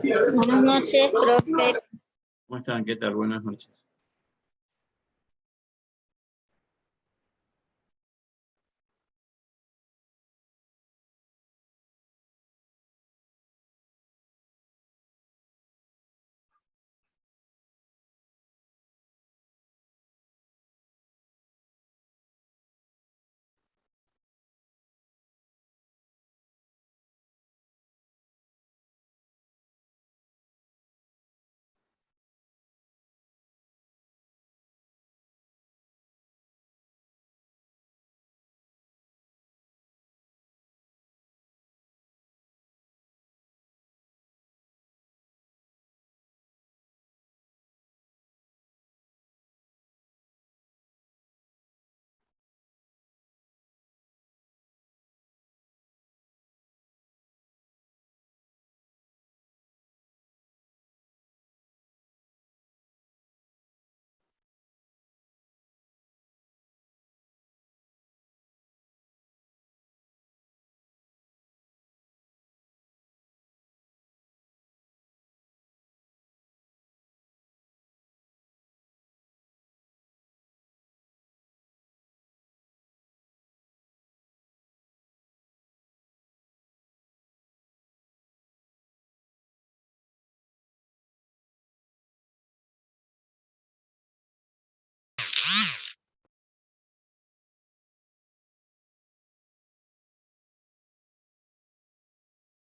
Buenas noches, profe. ¿Cómo están? ¿Qué tal? Buenas noches.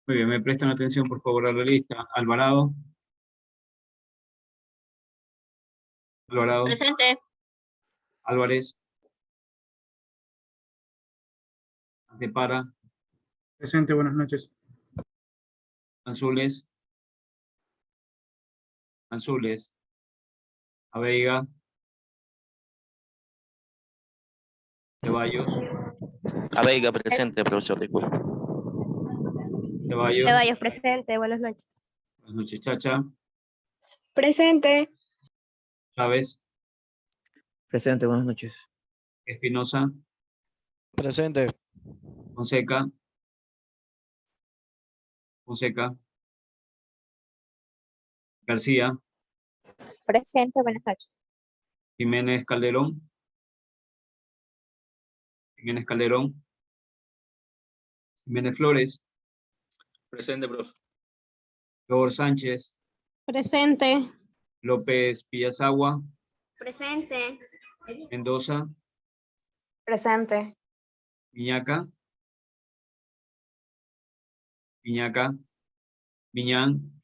Muy bien, me prestan atención por favor a la lista. Alvarado. Alvarado. Presente. Álvarez. Antepara. Presente, buenas noches. Anzules. Anzules. Aveiga. Ceballos. Aveiga presente, profesor, disculpe. Ceballos. Ceballos, presente. Buenas noches. Buenas noches, Chacha. Presente. Chávez. Presente, buenas noches. Espinosa. Presente. Fonseca. Fonseca. García. Presente. Buenas noches. Jiménez Calderón. Jiménez Calderón. Jiménez Flores. Presente, profe. Flor Sánchez. Presente. López Pillazagua. Presente. Mendoza. Presente. Viñaca. Viñaca. Viñán.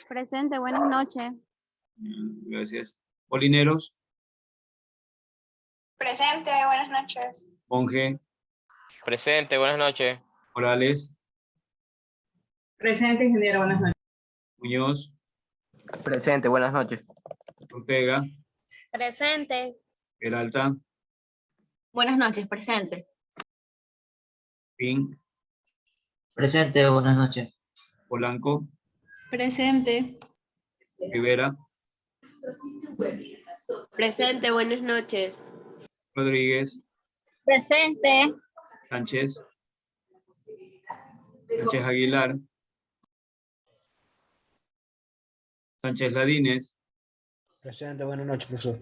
Presente. Buenas noches. Gracias. Polineros. Presente, buenas noches. Monge. Presente, buenas noches. Morales. Presente, ingeniero, buenas noches. Muñoz. Presente, buenas noches. Ortega. Presente. Peralta. Buenas noches. Presente. Pin. Presente, buenas noches. Polanco. Presente. Rivera. Presente. Buenas noches. Rodríguez. Presente. Sánchez. Sánchez Aguilar. Sánchez Ladines. Presente, buenas noches, profesor.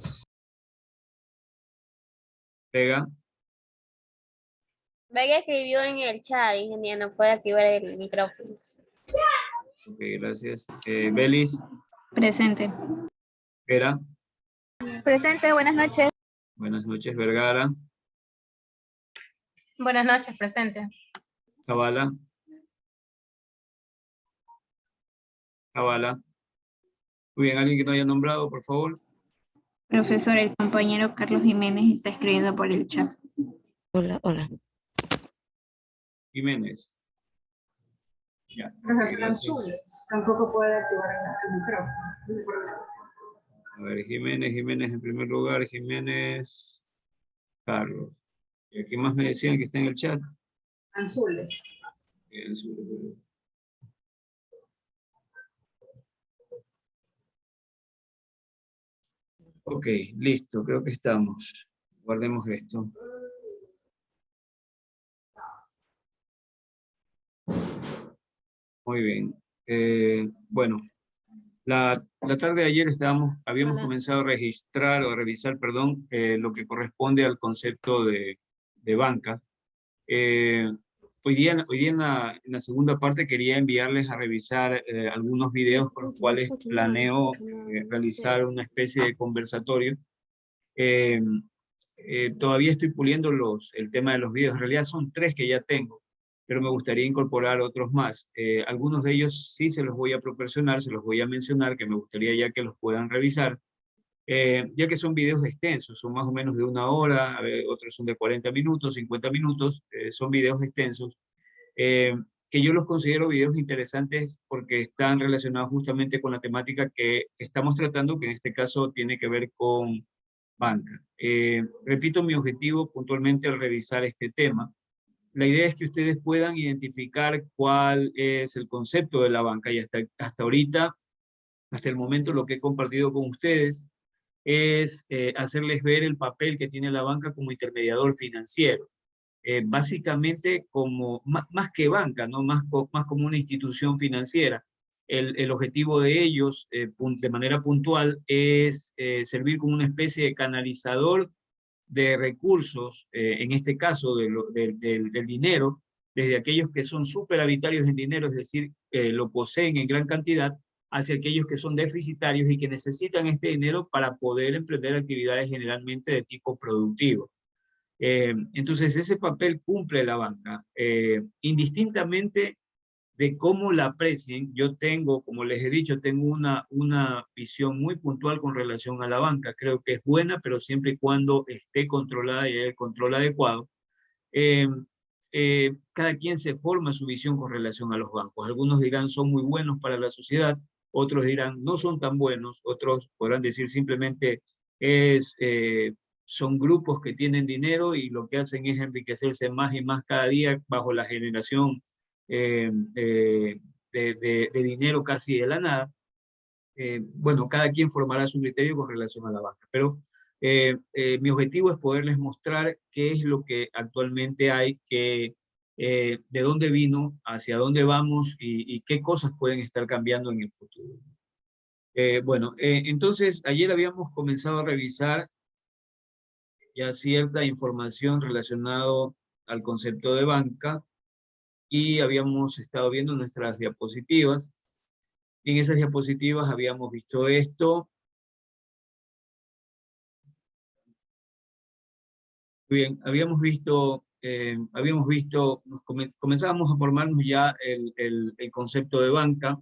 Vega. Vega escribió en el chat, ingeniero, no puede activar el micrófono. Ok, gracias. Belis. Presente. Vera. Presente. Buenas noches. Buenas noches. Vergara. Buenas noches. Presente. Zavala. Zavala. Muy bien, alguien que no haya nombrado, por favor. Profesor, el compañero Carlos Jiménez está escribiendo por el chat. Hola, hola. Jiménez. Ya. Profesor Gracias. Anzules, tampoco puede activar el micrófono. A ver, Jiménez en primer lugar, Jiménez, Carlos. ¿Y aquí más me decían que está en el chat? Anzules. Bien, ok, listo, creo que estamos. Guardemos esto. Muy bien. Bueno, la tarde de ayer habíamos Hola. comenzado a registrar o a revisar, perdón, lo que corresponde al concepto de banca. Hoy día en la segunda parte quería enviarles a revisar algunos videos con los cuales planeo realizar una especie de conversatorio. Todavía estoy puliendo el tema de los videos. En realidad son 3 que ya tengo, pero me gustaría incorporar otros más. Algunos de ellos sí se los voy a proporcionar, se los voy a mencionar, que me gustaría ya que los puedan revisar, ya que son videos extensos, son más o menos de 1 hora, otros son de 40 minutos, 50 minutos, son videos extensos, que yo los considero videos interesantes porque están relacionados justamente con la temática que estamos tratando, que en este caso tiene que ver con banca. Repito mi objetivo puntualmente al revisar este tema. La idea es que ustedes puedan identificar cuál es el concepto de la banca y hasta ahorita, hasta el momento, lo que he compartido con ustedes es hacerles ver el papel que tiene la banca como intermediador financiero. Básicamente como, más que banca, ¿no? Más como una institución financiera. El objetivo de ellos, de manera puntual, es servir como una especie de canalizador de recursos, en este caso del dinero, desde aquellos que son superavitarios en dinero, es decir, lo poseen en gran cantidad, hacia aquellos que son deficitarios y que necesitan este dinero para poder emprender actividades generalmente de tipo productivo. Entonces, ese papel cumple la banca, indistintamente de cómo la aprecien. Yo tengo, como les he dicho, tengo una visión muy puntual con relación a la banca. Creo que es buena, pero siempre y cuando esté controlada y haya el control adecuado. Cada quien se forma su visión con relación a los bancos. Algunos dirán son muy buenos para la sociedad, otros dirán no son tan buenos, otros podrán decir simplemente son grupos que tienen dinero y lo que hacen es enriquecerse más y más cada día bajo la generación de dinero casi de la nada. Bueno, cada quien formará su criterio con relación a la banca, pero mi objetivo es poderles mostrar qué es lo que actualmente hay, de dónde vino, hacia dónde vamos y qué cosas pueden estar cambiando en el futuro. Bueno, entonces ayer habíamos comenzado a revisar ya cierta información relacionada al concepto de banca y habíamos estado viendo nuestras diapositivas. Y en esas diapositivas habíamos visto esto. Bien, comenzábamos a formarnos ya el concepto de banca.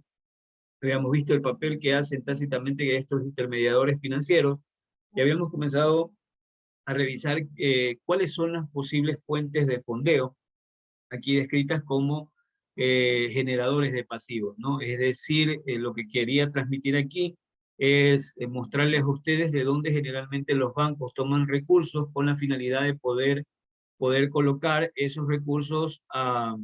Habíamos visto el papel que hacen tácitamente estos intermediadores financieros y habíamos comenzado a revisar cuáles son las posibles fuentes de fondeo, aquí descritas como generadores de pasivos, ¿no? Es decir, lo que quería transmitir aquí es mostrarles a ustedes de dónde generalmente los bancos toman recursos con la finalidad de poder colocar esos recursos a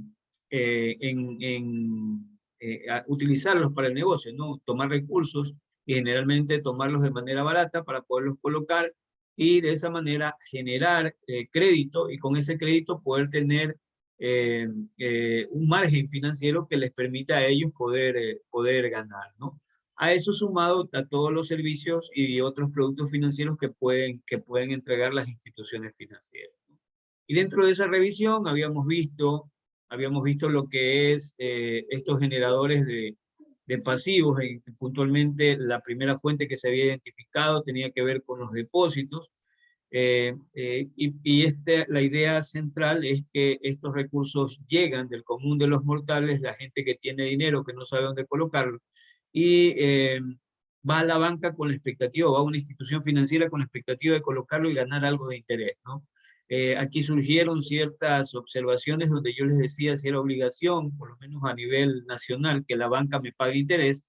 utilizarlos para el negocio, ¿no? Tomar recursos y generalmente tomarlos de manera barata para poderlos colocar y de esa manera generar crédito y con ese crédito poder tener un margen financiero que les permita a ellos poder ganar, ¿no? A eso sumado a todos los servicios y otros productos financieros que pueden entregar las instituciones financieras, ¿no? Y dentro de esa revisión habíamos visto lo que es estos generadores de pasivos. Puntualmente la primera fuente que se había identificado tenía que ver con los depósitos. La idea central es que estos recursos llegan del común de los mortales, la gente que tiene dinero, que no sabe dónde colocarlo, y va a la banca con la expectativa, va a una institución financiera con la expectativa de colocarlo y ganar algo de interés, ¿no? Aquí surgieron ciertas observaciones donde yo les decía si era obligación, por lo menos a nivel nacional, que la banca me pague interés,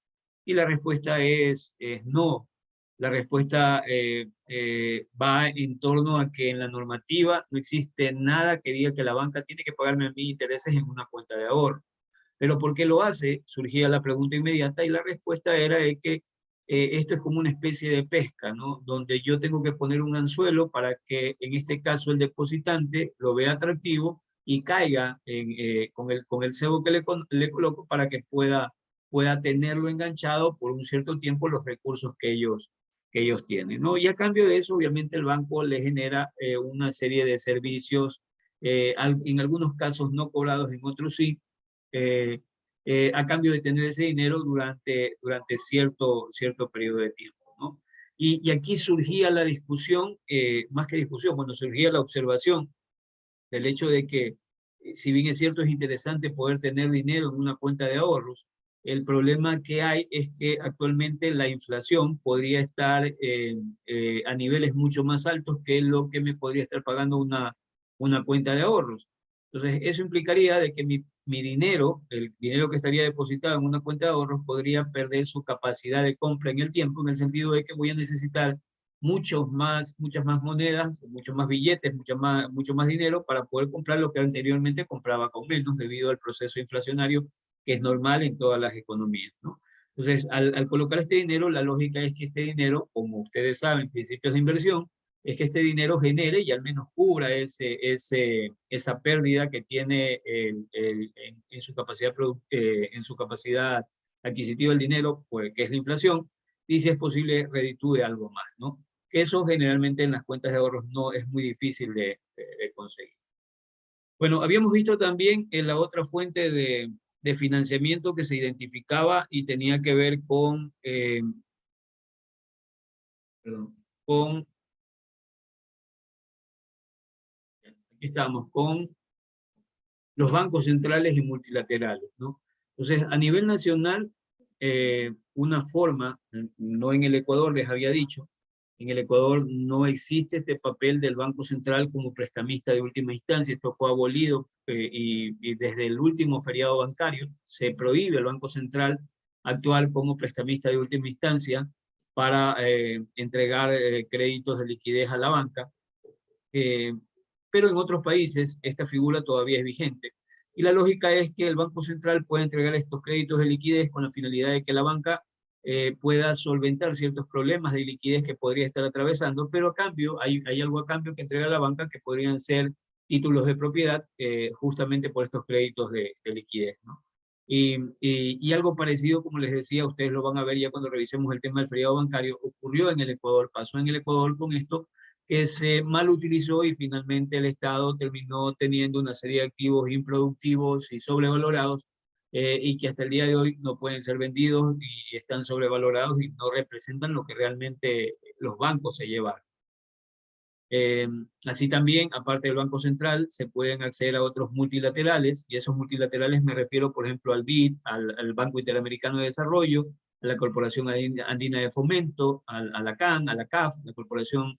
y la respuesta es no. La respuesta va en torno a que en la normativa no existe nada que diga que la banca tiene que pagarme a mí intereses en una cuenta de ahorro. ¿Pero por qué lo hace? Surgía la pregunta inmediata y la respuesta era de que esto es como una especie de pesca, ¿no? Donde yo tengo que poner un anzuelo para que en este caso el depositante lo vea atractivo y caiga con el cebo que le coloco para que pueda pueda tenerlo enganchado por un cierto tiempo los recursos que ellos tienen, ¿no? Y a cambio de eso, obviamente, el banco le genera una serie de servicios, en algunos casos no cobrados, en otros sí, a cambio de tener ese dinero durante cierto periodo de tiempo, ¿no? Y aquí surgía la discusión, más que discusión, bueno, surgía la observación del hecho de que, si bien es cierto, es interesante poder tener dinero en una cuenta de ahorros, el problema que hay es que actualmente la inflación podría estar a niveles mucho más altos que lo que me podría estar pagando una cuenta de ahorros. Entonces, eso implicaría de que mi dinero, el dinero que estaría depositado en una cuenta de ahorros, podría perder su capacidad de compra en el tiempo, en el sentido de que voy a necesitar muchas más monedas, muchos más billetes, mucho más dinero para poder comprar lo que anteriormente compraba con menos, debido al proceso inflacionario que es normal en todas las economías, ¿no? Entonces, al colocar este dinero, la lógica es que este dinero, como ustedes saben, principios de inversión, es que este dinero genere y al menos cubra esa pérdida que tiene en su capacidad adquisitiva el dinero, pues, que es la inflación, y si es posible reditúe algo más, ¿no? Que eso generalmente en las cuentas de ahorros no es muy difícil de conseguir. Bueno, habíamos visto también en la otra fuente de financiamiento que se identificaba y tenía que ver con, aquí estamos, con los bancos centrales y multilaterales, ¿no? Entonces, a nivel nacional, una forma, no en el Ecuador les había dicho, en el Ecuador no existe este papel del Banco Central como prestamista de última instancia. Esto fue abolido y desde el último feriado bancario se prohíbe al Banco Central actuar como prestamista de última instancia para entregar créditos de liquidez a la banca. Pero en otros países esta figura todavía es vigente. Y la lógica es que el Banco Central puede entregar estos créditos de liquidez con la finalidad de que la banca pueda solventar ciertos problemas de liquidez que podría estar atravesando, pero a cambio, hay algo a cambio que entrega la banca, que podrían ser títulos de propiedad, justamente por estos créditos de liquidez, ¿no? Y algo parecido, como les decía, ustedes lo van a ver ya cuando revisemos el tema del feriado bancario, ocurrió en el Ecuador, pasó en el Ecuador con esto, que se mal utilizó y finalmente el Estado terminó teniendo una serie de activos improductivos y sobrevalorados, y que hasta el día de hoy no pueden ser vendidos y están sobrevalorados y no representan lo que realmente los bancos se llevan. Así también, aparte del Banco Central, se pueden acceder a otros multilaterales, y esos multilaterales me refiero, por ejemplo, al BID, al Banco Interamericano de Desarrollo, a la Corporación Andina de Fomento, a la CAN, a la CAF, la Corporación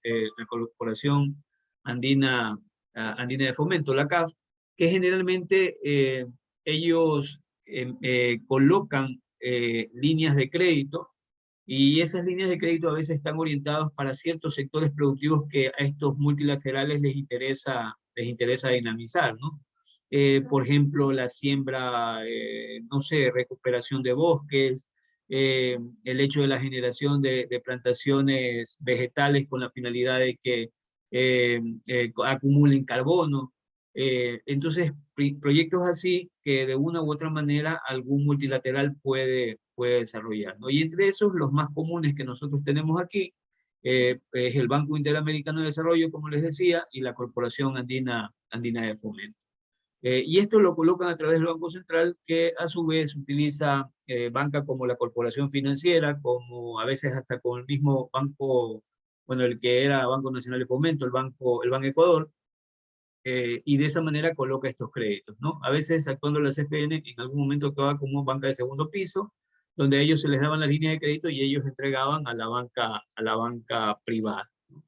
Andina de Fomento, la CAF, que generalmente ellos colocan líneas de crédito, y esas líneas de crédito a veces están orientadas para ciertos sectores productivos que a estos multilaterales les interesa dinamizar, ¿no? Por ejemplo, la siembra, no sé, recuperación de bosques, el hecho de la generación de plantaciones vegetales con la finalidad de que acumulen carbono. Entonces, proyectos así que de una u otra manera algún multilateral puede desarrollar, ¿no? Y entre esos, los más comunes que nosotros tenemos aquí es el Banco Interamericano de Desarrollo, como les decía, y la Corporación Andina de Fomento. Y esto lo colocan a través del Banco Central, que a su vez utiliza banca como la Corporación Financiera, como a veces hasta con el mismo banco, bueno, el que era Banco Nacional de Fomento, el Banco Ecuador, y de esa manera coloca estos créditos, ¿no? A veces, actuando la CFN, en algún momento actuaba como banca de segundo piso, donde a ellos se les daban las líneas de crédito y ellos entregaban a la banca privada, ¿no?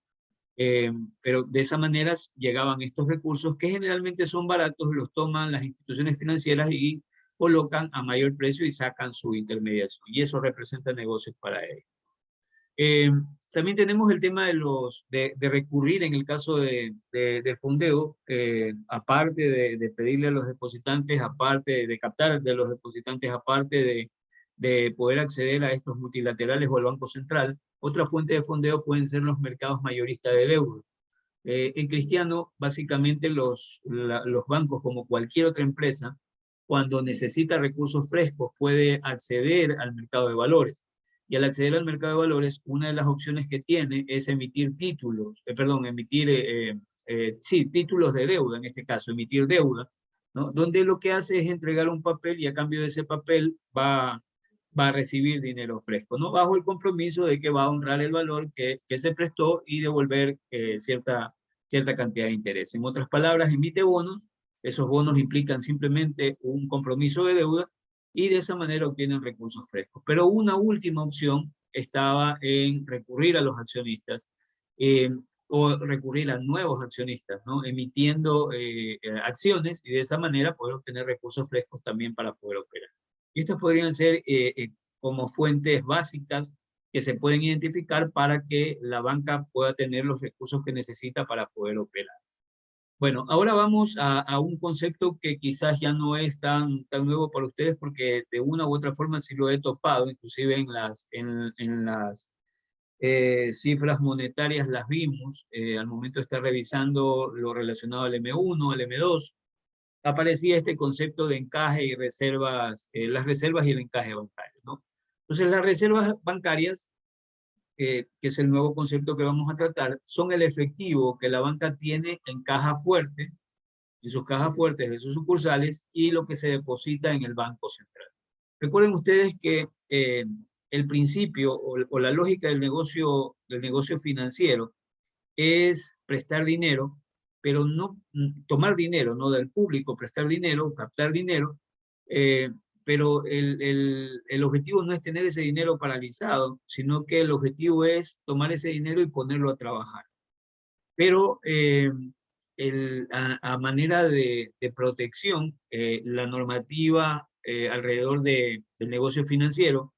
Pero de esa manera llegaban estos recursos que generalmente son baratos, los toman las instituciones financieras y colocan a mayor precio y sacan su intermediación, y eso representa negocios para ellos. También tenemos el tema de recurrir en el caso del fondeo, aparte de pedirle a los depositantes, aparte de captar de los depositantes, aparte de poder acceder a estos multilaterales o al Banco Central. Otra fuente de fondeo pueden ser los mercados mayoristas de deuda. En Cristiano, básicamente los bancos, como cualquier otra empresa, cuando necesita recursos frescos, puede acceder al mercado de valores. Y al acceder al mercado de valores, una de las opciones que tiene es emitir títulos, títulos de deuda, en este caso, emitir deuda, ¿no? Donde lo que hace es entregar un papel y a cambio de ese papel va a recibir dinero fresco, ¿no? Bajo el compromiso de que va a honrar el valor que se prestó y devolver cierta cantidad de interés. En otras palabras, emite bonos, esos bonos implican simplemente un compromiso de deuda y de esa manera obtienen recursos frescos. Pero una última opción estaba en recurrir a los accionistas o recurrir a nuevos accionistas, ¿no? Emitiendo acciones y de esa manera poder obtener recursos frescos también para poder operar. Y estas podrían ser como fuentes básicas que se pueden identificar para que la banca pueda tener los recursos que necesita para poder operar. Bueno, ahora vamos a un concepto que quizás ya no es tan nuevo para ustedes porque de una u otra forma sí lo he topado, inclusive en las cifras monetarias las vimos al momento de estar revisando lo relacionado al M1, al M2, aparecía este concepto de encaje y reservas, las reservas y el encaje bancario, ¿no? Entonces las reservas bancarias, que es el nuevo concepto que vamos a tratar, son el efectivo que la banca tiene en caja fuerte, en sus cajas fuertes de sus sucursales, y lo que se deposita en el Banco Central. Recuerden ustedes que el principio o la lógica del negocio financiero es prestar dinero, pero no tomar dinero, no del público, prestar dinero, captar dinero, pero el objetivo no es tener ese dinero paralizado, sino que el objetivo es tomar ese dinero y ponerlo a trabajar. Pero a manera de protección, la normativa alrededor del negocio financiero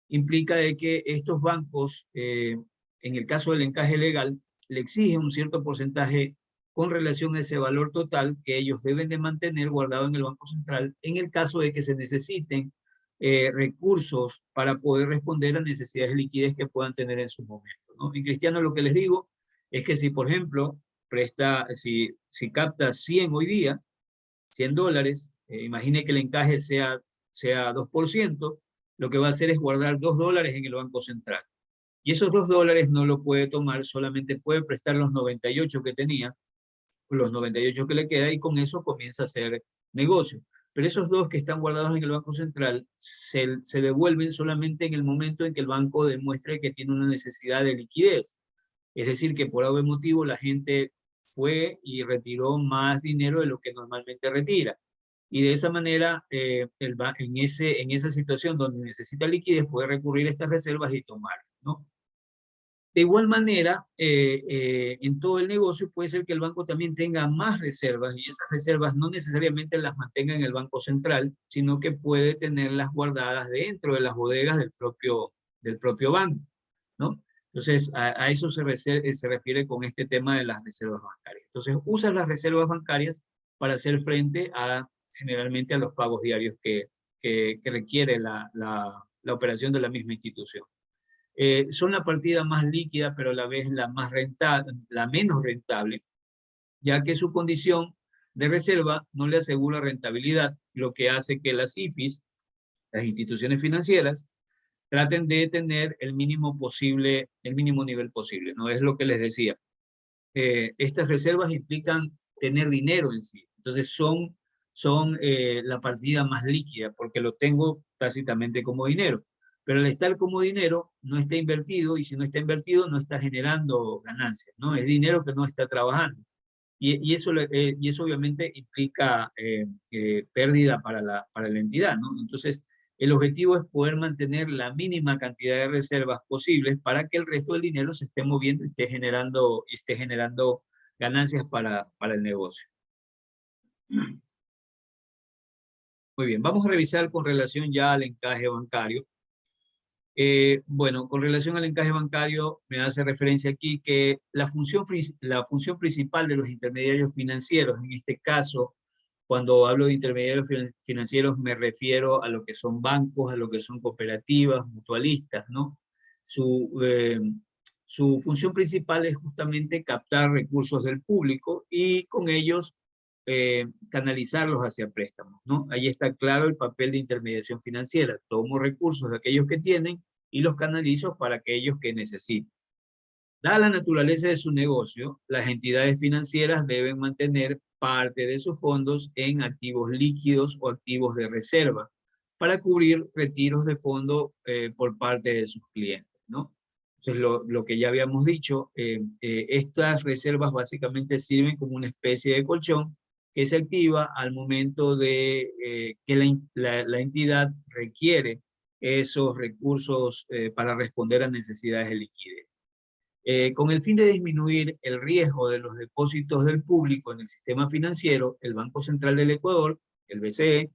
implica de que estos bancos, en el caso del encaje legal, le exigen un cierto porcentaje con relación a ese valor total que ellos deben de mantener guardado en el Banco Central en el caso de que se necesiten recursos para poder responder a necesidades de liquidez que puedan tener en su momento, ¿no? En cristiano lo que les digo es que si, por ejemplo, si capta 100 hoy día, $100, imagine que el encaje sea 2%, lo que va a hacer es guardar $2 en el Banco Central. Y esos $2 no lo puede tomar, solamente puede prestar los 98 que tenía, los 98 que le queda, y con eso comienza a hacer negocio. Pero esos 2 que están guardados en el Banco Central se devuelven solamente en el momento en que el banco demuestre que tiene una necesidad de liquidez. Es decir, que por algún motivo la gente fue y retiró más dinero de lo que normalmente retira. Y de esa manera, en esa situación donde necesita liquidez, puede recurrir a estas reservas y tomar, ¿no? De igual manera, en todo el negocio puede ser que el banco también tenga más reservas y esas reservas no necesariamente las mantenga en el Banco Central, sino que puede tenerlas guardadas dentro de las bodegas del propio banco, ¿no? Entonces, a eso se refiere con este tema de las reservas bancarias. Entonces, usa las reservas bancarias para hacer frente generalmente a los pagos diarios que requiere la operación de la misma institución. Son la partida más líquida, pero a la vez la menos rentable, ya que su condición de reserva no le asegura rentabilidad, lo que hace que las IFIs, las instituciones financieras, traten de tener el mínimo nivel posible, ¿no? Es lo que les decía. Estas reservas implican tener dinero en sí, entonces son la partida más líquida, porque lo tengo tácitamente como dinero. Pero al estar como dinero, no está invertido, y si no está invertido, no está generando ganancias, ¿no? Es dinero que no está trabajando. Y eso obviamente implica pérdida para la entidad, ¿no? Entonces, el objetivo es poder mantener la mínima cantidad de reservas posibles para que el resto del dinero se esté moviendo y esté generando ganancias para el negocio. Muy bien, vamos a revisar con relación ya al encaje bancario. Bueno, con relación al encaje bancario, me hace referencia aquí que la función principal de los intermediarios financieros, en este caso, cuando hablo de intermediarios financieros, me refiero a lo que son bancos, a lo que son cooperativas, mutualistas, ¿no? Su función principal es justamente captar recursos del público y con ellos canalizarlos hacia préstamos, ¿no? Ahí está claro el papel de intermediación financiera. Tomo recursos de aquellos que tienen y los canalizo para aquellos que necesitan. Dada la naturaleza de su negocio, las entidades financieras deben mantener parte de sus fondos en activos líquidos o activos de reserva para cubrir retiros de fondo por parte de sus clientes, ¿no? Entonces, lo que ya habíamos dicho, estas reservas básicamente sirven como una especie de colchón que se activa al momento de que la entidad requiere esos recursos para responder a necesidades de liquidez. Con el fin de disminuir el riesgo de los depósitos del público en el sistema financiero, el Banco Central del Ecuador, el BCE,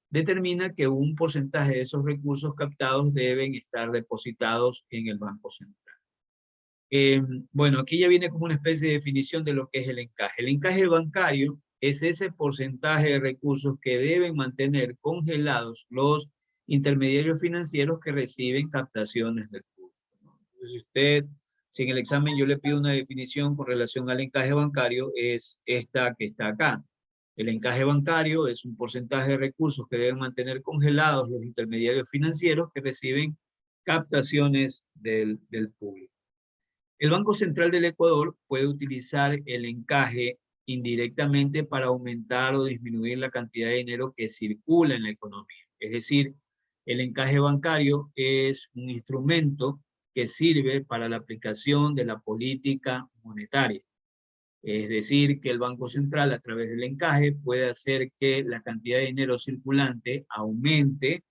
determina que un porcentaje de esos recursos captados deben estar depositados en el Banco Central. Bueno, aquí ya viene como una especie de definición de lo que es el encaje. El encaje bancario es ese porcentaje de recursos que deben mantener congelados los intermediarios financieros que reciben captaciones del público, ¿no? Entonces, si en el examen yo le pido una definición con relación al encaje bancario, es esta que está acá. El encaje bancario es un porcentaje de recursos que deben mantener congelados los intermediarios financieros que reciben captaciones del público. El Banco Central del Ecuador puede utilizar el encaje indirectamente para aumentar o disminuir la cantidad de dinero que circula en la economía. Es decir, el encaje bancario es un instrumento que sirve para la aplicación de la política monetaria. Es decir, que el Banco Central a través del encaje puede hacer que la cantidad de dinero circulante aumente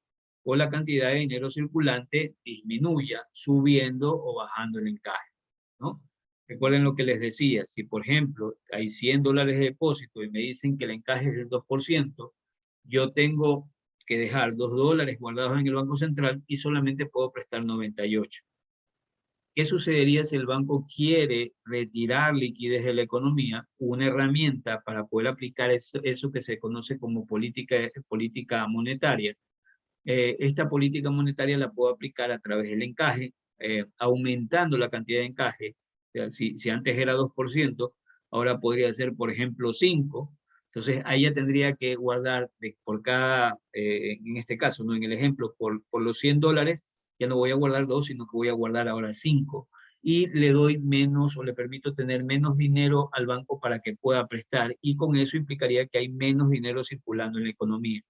o la cantidad de dinero circulante disminuya, subiendo o bajando el encaje, ¿no? Recuerden lo que les decía, si por ejemplo hay $100 de depósito y me dicen que el encaje es del 2%, yo tengo que dejar $2 guardados en el Banco Central y solamente puedo prestar 98. ¿Qué sucedería si el banco quiere retirar liquidez de la economía? Una herramienta para poder aplicar eso que se conoce como política monetaria. Esta política monetaria la puedo aplicar a través del encaje, aumentando la cantidad de encaje. O sea, si antes era 2%, ahora podría ser, por ejemplo, 5%. Entonces, ahí ya tendría que guardar por cada, en este caso, ¿no? En el ejemplo, por los $100, ya no voy a guardar 2, sino que voy a guardar ahora 5. Y le doy menos o le permito tener menos dinero al banco para que pueda prestar. Y con eso implicaría que hay menos dinero circulando en la economía.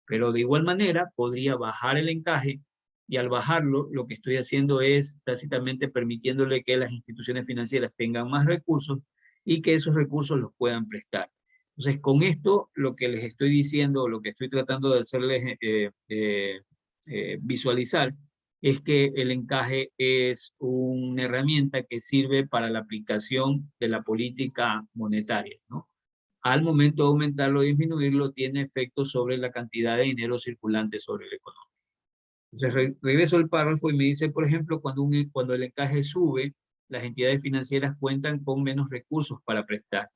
Pero de igual manera podría bajar el encaje y al bajarlo lo que estoy haciendo es tácitamente permitiéndole que las instituciones financieras tengan más recursos y que esos recursos los puedan prestar. Entonces, con esto lo que les estoy diciendo, lo que estoy tratando de hacerles visualizar es que el encaje es una herramienta que sirve para la aplicación de la política monetaria, ¿no? Al momento de aumentarlo o disminuirlo, tiene efecto sobre la cantidad de dinero circulante sobre la economía. Entonces, regreso al párrafo y me dice, por ejemplo, cuando el encaje sube, las entidades financieras cuentan con menos recursos para prestar,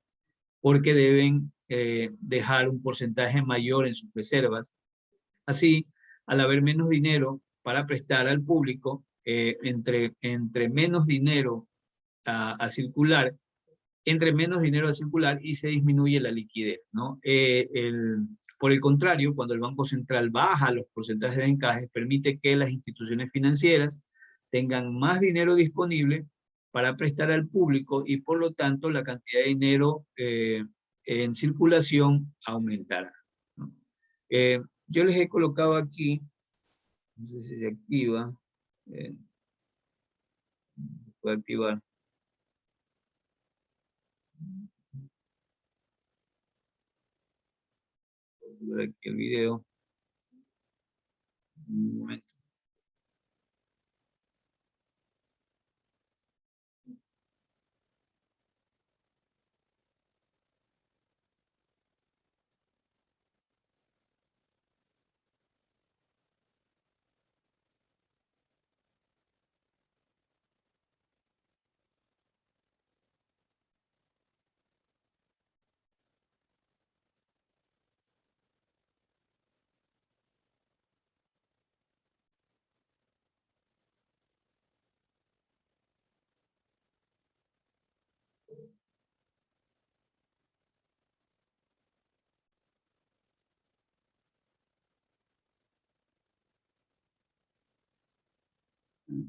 porque deben dejar un porcentaje mayor en sus reservas. Así, al haber menos dinero para prestar al público, entre menos dinero a circular, entre menos dinero a circular y se disminuye la liquidez, ¿no? Por el contrario, cuando el Banco Central baja los porcentajes de encaje, permite que las instituciones financieras tengan más dinero disponible para prestar al público y por lo tanto la cantidad de dinero en circulación aumentará, ¿no? Yo les he colocado aquí, no sé si se activa, puede activar. Voy a ver aquí el video. Un momento.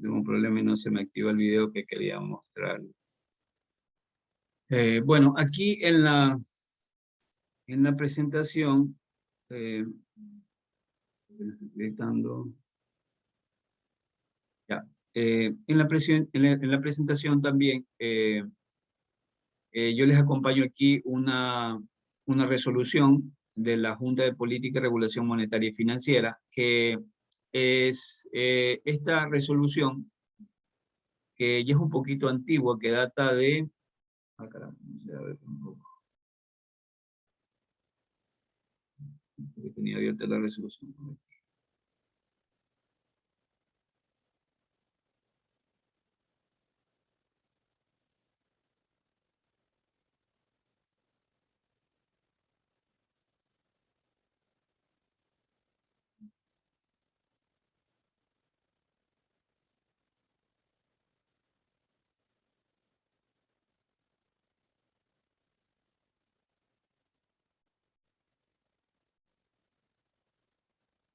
Tengo un problema y no se me activa el video que quería mostrar. Bueno, aquí en la presentación, gritando. Ya. En la presentación también, yo les acompaño aquí una resolución de la Junta de Política y Regulación Monetaria y Financiera, que es esta resolución, que ya es un poquito antigua, que data de... Ah, caramba, no sé, a ver, porque tenía abierta la resolución.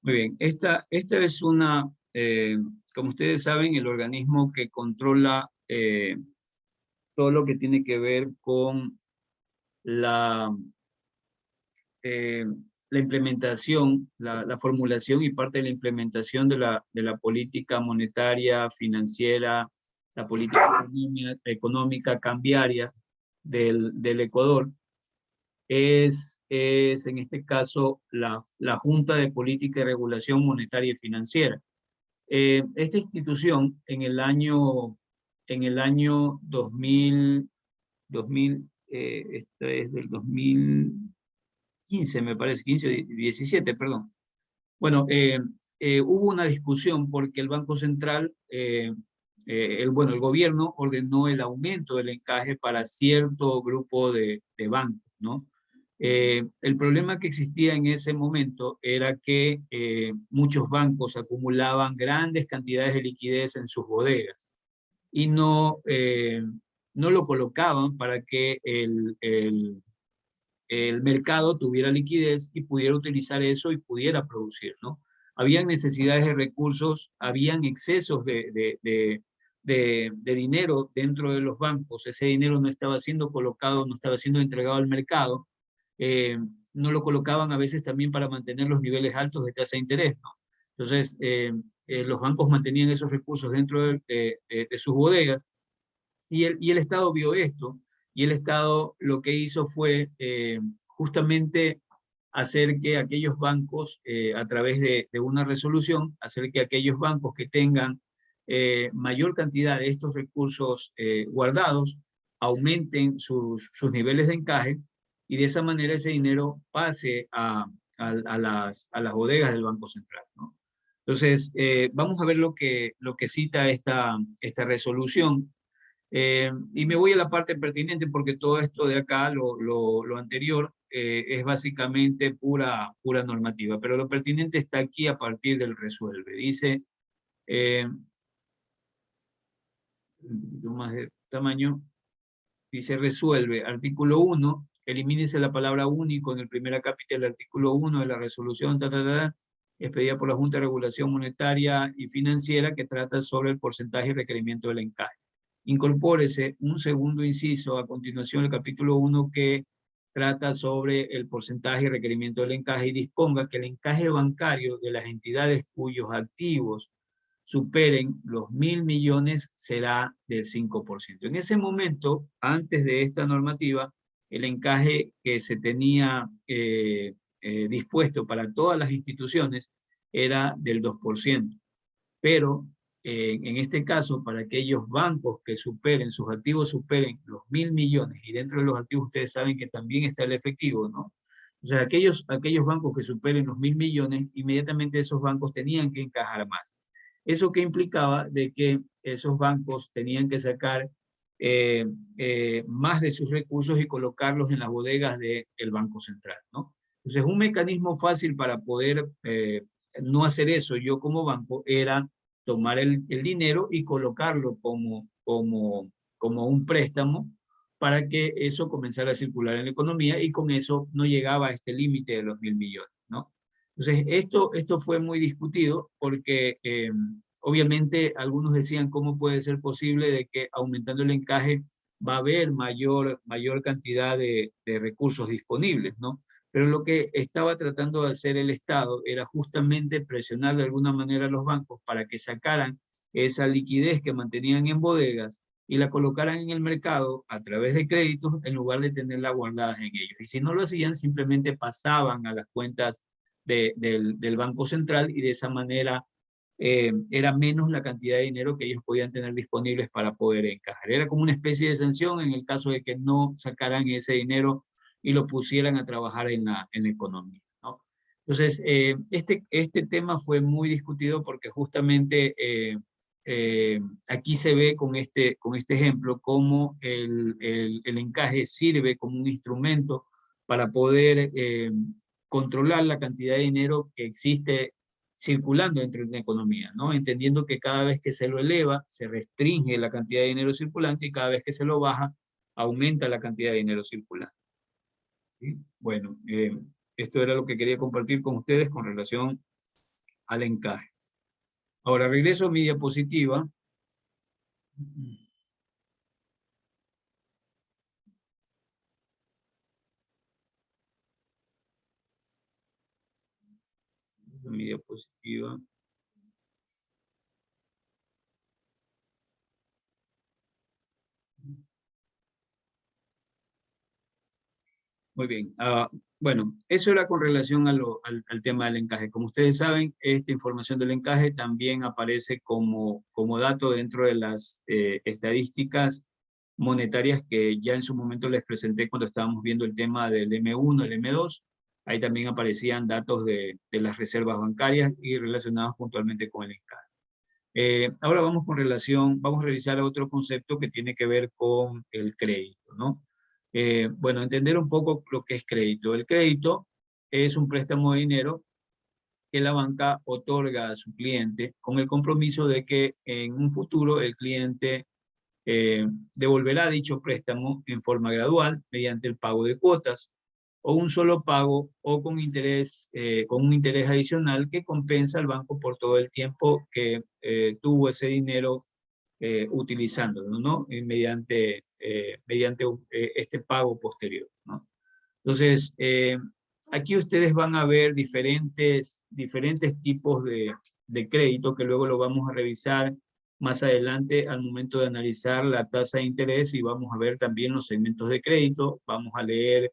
Muy bien, esta es una, como ustedes saben, el organismo que controla todo lo que tiene que ver con la implementación, la formulación y parte de la implementación de la política monetaria, financiera, la política económica cambiaria del Ecuador. Es en este caso la Junta de Política y Regulación Monetaria y Financiera. Esta institución en el año 2000, esta es del 2015 me parece, 15, 17, perdón. Bueno, hubo una discusión porque el Banco Central, el gobierno ordenó el aumento del encaje para cierto grupo de bancos, ¿no? El problema que existía en ese momento era que muchos bancos acumulaban grandes cantidades de liquidez en sus bodegas y no lo colocaban para que el mercado tuviera liquidez y pudiera utilizar eso y pudiera producir, ¿no? Habían necesidades de recursos, habían excesos de dinero dentro de los bancos, ese dinero no estaba siendo colocado, no estaba siendo entregado al mercado, no lo colocaban a veces también para mantener los niveles altos de tasa de interés, ¿no? Entonces, los bancos mantenían esos recursos dentro de sus bodegas y el Estado vio esto y el Estado lo que hizo fue justamente hacer que aquellos bancos, a través de una resolución, hacer que aquellos bancos que tengan mayor cantidad de estos recursos guardados aumenten sus niveles de encaje y de esa manera ese dinero pase a las bodegas del Banco Central, ¿no? Entonces, vamos a ver lo que cita esta resolución. Y me voy a la parte pertinente porque todo esto de acá, lo anterior, es básicamente pura normativa, pero lo pertinente está aquí a partir del resuelve. Dice, un poquito más de tamaño, dice resuelve, artículo 1, elimínese la palabra único en el primer acápite del artículo 1 de la resolución, expedida por la Junta de Regulación Monetaria y Financiera que trata sobre el porcentaje y requerimiento del encaje. Incorpórese un segundo inciso a continuación del capítulo 1 que trata sobre el porcentaje y requerimiento del encaje y disponga que el encaje bancario de las entidades cuyos activos superen los 1.000 millones será del 5%. En ese momento, antes de esta normativa, el encaje que se tenía dispuesto para todas las instituciones era del 2%. Pero en este caso, para aquellos bancos que superen, sus activos superen los 1.000 millones, y dentro de los activos ustedes saben que también está el efectivo, ¿no? O sea, aquellos bancos que superen los 1.000 millones, inmediatamente esos bancos tenían que encajar más. Eso que implicaba de que esos bancos tenían que sacar más de sus recursos y colocarlos en las bodegas del Banco Central, ¿no? Entonces, un mecanismo fácil para poder no hacer eso yo como banco era tomar el dinero y colocarlo como un préstamo para que eso comenzara a circular en la economía y con eso no llegaba a este límite de los 1.000 millones, ¿no? Entonces, esto fue muy discutido porque Obviamente, algunos decían cómo puede ser posible de que aumentando el encaje va a haber mayor cantidad de recursos disponibles, ¿no? Pero lo que estaba tratando de hacer el Estado era justamente presionar de alguna manera a los bancos para que sacaran esa liquidez que mantenían en bodegas y la colocaran en el mercado a través de créditos en lugar de tenerla guardada en ellos. Y si no lo hacían, simplemente pasaban a las cuentas del Banco Central y de esa manera era menos la cantidad de dinero que ellos podían tener disponibles para poder encajar. Era como una especie de sanción en el caso de que no sacaran ese dinero y lo pusieran a trabajar en la economía, ¿no? Entonces, este tema fue muy discutido porque justamente aquí se ve con este ejemplo cómo el encaje sirve como un instrumento para poder controlar la cantidad de dinero que existe circulando dentro de una economía, ¿no? Entendiendo que cada vez que se lo eleva, se restringe la cantidad de dinero circulante y cada vez que se lo baja, aumenta la cantidad de dinero circulante. ¿Sí? Bueno, esto era lo que quería compartir con ustedes con relación al encaje. Ahora regreso a mi diapositiva. Mi diapositiva. Muy bien. Bueno, eso era con relación al tema del encaje. Como ustedes saben, esta información del encaje también aparece como dato dentro de las estadísticas monetarias que ya en su momento les presenté cuando estábamos viendo el tema del M1, el M2. Ahí también aparecían datos de las reservas bancarias y relacionados puntualmente con el encaje. Ahora vamos a revisar otro concepto que tiene que ver con el crédito, ¿no? Bueno, entender un poco lo que es crédito. El crédito es un préstamo de dinero que la banca otorga a su cliente con el compromiso de que en un futuro el cliente devolverá dicho préstamo en forma gradual mediante el pago de cuotas o un solo pago o con un interés adicional que compensa al banco por todo el tiempo que tuvo ese dinero utilizándolo, ¿no? Mediante este pago posterior, ¿no? Entonces, aquí ustedes van a ver diferentes tipos de crédito que luego lo vamos a revisar más adelante al momento de analizar la tasa de interés y vamos a ver también los segmentos de crédito, vamos a ver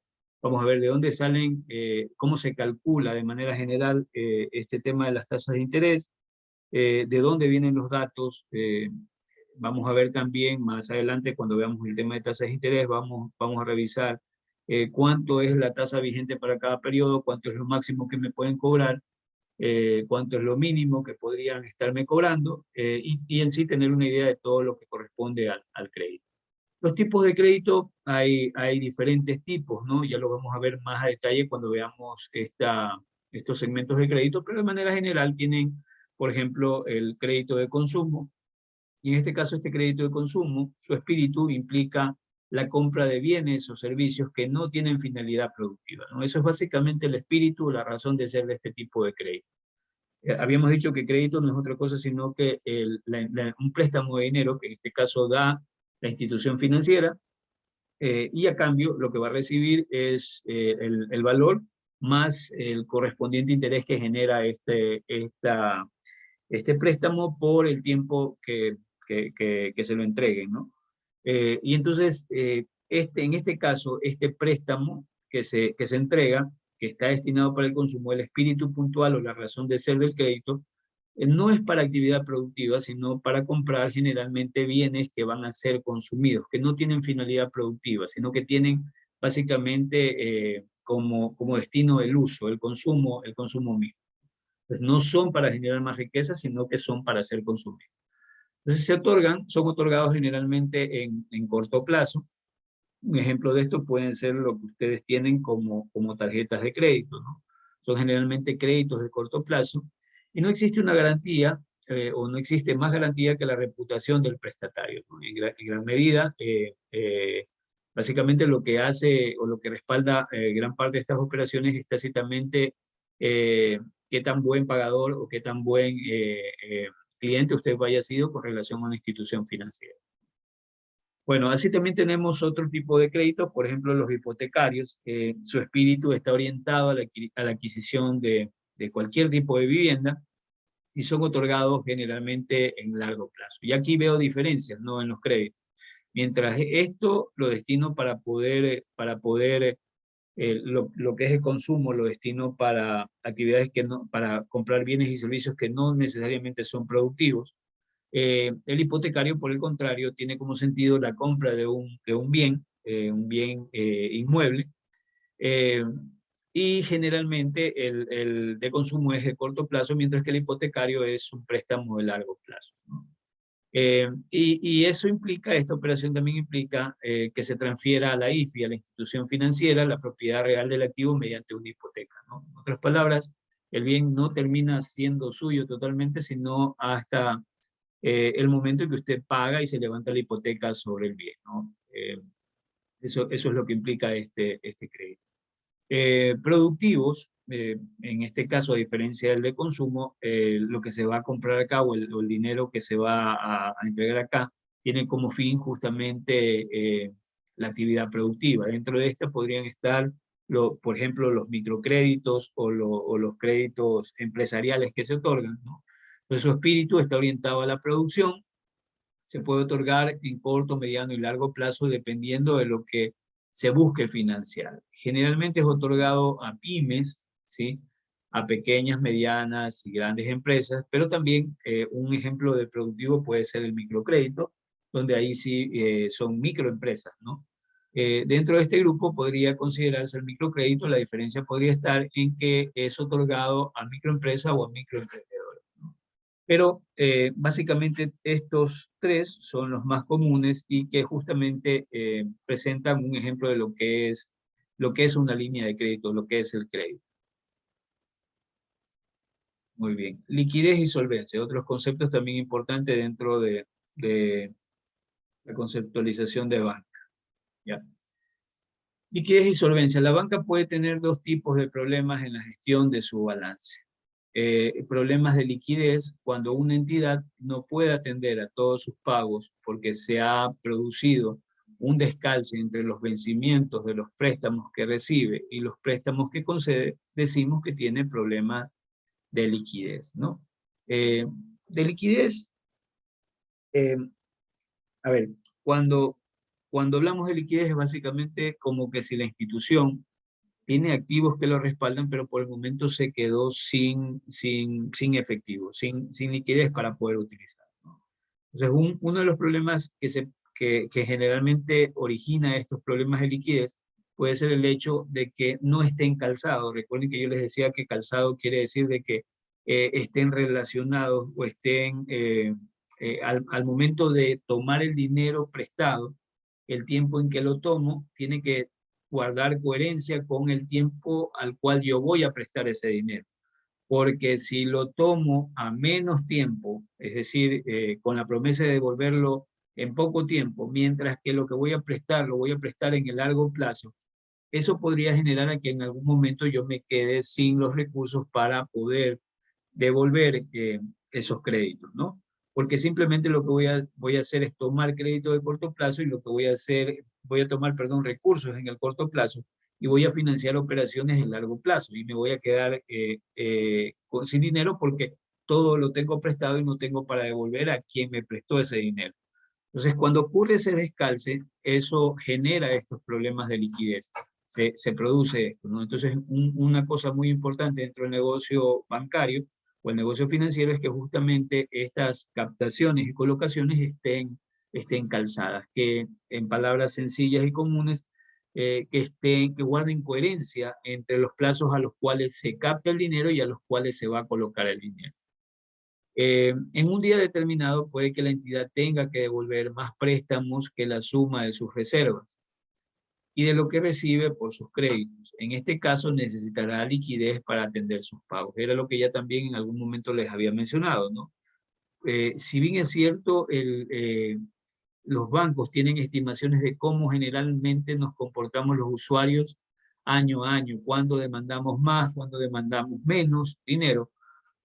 de dónde salen, cómo se calcula de manera general este tema de las tasas de interés, de dónde vienen los datos. Vamos a ver también más adelante cuando veamos el tema de tasas de interés, vamos a revisar cuánto es la tasa vigente para cada periodo, cuánto es lo máximo que me pueden cobrar, cuánto es lo mínimo que podrían estarme cobrando y en sí tener una idea de todo lo que corresponde al crédito. Los tipos de crédito, hay diferentes tipos, ¿no? Ya lo vamos a ver más a detalle cuando veamos estos segmentos de crédito, pero de manera general tienen, por ejemplo, el crédito de consumo, y en este caso este crédito de consumo, su espíritu implica la compra de bienes o servicios que no tienen finalidad productiva, ¿no? Eso es básicamente el espíritu, la razón de ser de este tipo de crédito. Habíamos dicho que crédito no es otra cosa sino que un préstamo de dinero, que en este caso da la institución financiera, y a cambio lo que va a recibir es el valor más el correspondiente interés que genera este préstamo por el tiempo que se lo entreguen, ¿no? Y entonces, en este caso, este préstamo que se entrega, que está destinado para el consumo, el espíritu puntual o la razón de ser del crédito, no es para actividad productiva, sino para comprar generalmente bienes que van a ser consumidos, que no tienen finalidad productiva, sino que tienen básicamente como destino el uso, el consumo mismo. Pues no son para generar más riqueza, sino que son para ser consumidos. Entonces son otorgados generalmente en corto plazo. Un ejemplo de esto pueden ser lo que ustedes tienen como tarjetas de crédito, ¿no? Son generalmente créditos de corto plazo y no existe una garantía o no existe más garantía que la reputación del prestatario, ¿no? En gran medida, básicamente lo que hace o lo que respalda gran parte de estas operaciones es tácitamente qué tan buen pagador o qué tan buen cliente usted haya sido con relación a una institución financiera. Bueno, así también tenemos otro tipo de créditos, por ejemplo, los hipotecarios. Su espíritu está orientado a la adquisición de cualquier tipo de vivienda y son otorgados generalmente en largo plazo. Y aquí veo diferencias, ¿no?, en los créditos. Mientras esto lo destino para poder lo que es el consumo, lo destino para actividades para comprar bienes y servicios que no necesariamente son productivos. El hipotecario, por el contrario, tiene como sentido la compra de un bien inmueble, y generalmente el de consumo es de corto plazo, mientras que el hipotecario es un préstamo de largo plazo, ¿no? Y eso implica, esta operación también implica que se transfiera a la IFI, a la institución financiera, la propiedad real del activo mediante una hipoteca, ¿no? En otras palabras, el bien no termina siendo suyo totalmente, sino hasta el momento en que usted paga y se levanta la hipoteca sobre el bien, ¿no? Eso es lo que implica este crédito. Productivos, en este caso, a diferencia del de consumo, lo que se va a comprar acá o el dinero que se va a entregar acá, tiene como fin justamente la actividad productiva. Dentro de esta podrían estar, por ejemplo, los microcréditos o los créditos empresariales que se otorgan, ¿no? Entonces su espíritu está orientado a la producción, se puede otorgar en corto, mediano y largo plazo dependiendo de lo que se busque financiar. Generalmente es otorgado a pymes, ¿sí?, a pequeñas, medianas y grandes empresas, pero también un ejemplo de productivo puede ser el microcrédito, donde ahí sí son microempresas, ¿no? Dentro de este grupo podría considerarse el microcrédito, la diferencia podría estar en que es otorgado a microempresa o a microemprendedores, ¿no? Pero básicamente estos tres son los más comunes y que justamente presentan un ejemplo de lo que es una línea de crédito, lo que es el crédito. Muy bien. Liquidez y solvencia, otros conceptos también importantes dentro de la conceptualización de banca, ¿ya? Liquidez y solvencia. La banca puede tener dos tipos de problemas en la gestión de su balance. Problemas de liquidez cuando una entidad no puede atender a todos sus pagos porque se ha producido un descalce entre los vencimientos de los préstamos que recibe y los préstamos que concede, decimos que tiene problemas de liquidez, ¿no? De liquidez, a ver, cuando hablamos de liquidez es básicamente como que si la institución tiene activos que lo respaldan, pero por el momento se quedó sin efectivo, sin liquidez para poder utilizar, ¿no? Entonces, uno de los problemas que generalmente origina estos problemas de liquidez puede ser el hecho de que no estén calzados. Recuerden que yo les decía que calzado quiere decir de que estén relacionados o estén al momento de tomar el dinero prestado, el tiempo en que lo tomo tiene que guardar coherencia con el tiempo al cual yo voy a prestar ese dinero. Porque si lo tomo a menos tiempo, es decir, con la promesa de devolverlo en poco tiempo, mientras que lo que voy a prestar, lo voy a prestar en el largo plazo, eso podría generar a que en algún momento yo me quede sin los recursos para poder devolver esos créditos, ¿no? Porque simplemente lo que voy a hacer es tomar crédito de corto plazo y lo que voy a tomar, perdón, recursos en el corto plazo y voy a financiar operaciones en largo plazo y me voy a quedar sin dinero porque todo lo tengo prestado y no tengo para devolver a quien me prestó ese dinero. Entonces, cuando ocurre ese descalce, eso genera estos problemas de liquidez. Se produce esto, ¿no? Entonces, una cosa muy importante dentro del negocio bancario o el negocio financiero es que justamente estas captaciones y colocaciones estén calzadas, que en palabras sencillas y comunes, que guarden coherencia entre los plazos a los cuales se capta el dinero y a los cuales se va a colocar el dinero. En un día determinado puede que la entidad tenga que devolver más préstamos que la suma de sus reservas y de lo que recibe por sus créditos. En este caso necesitará liquidez para atender sus pagos. Era lo que ya también en algún momento les había mencionado, ¿no? Si bien es cierto, los bancos tienen estimaciones de cómo generalmente nos comportamos los usuarios año a año, cuándo demandamos más, cuándo demandamos menos dinero.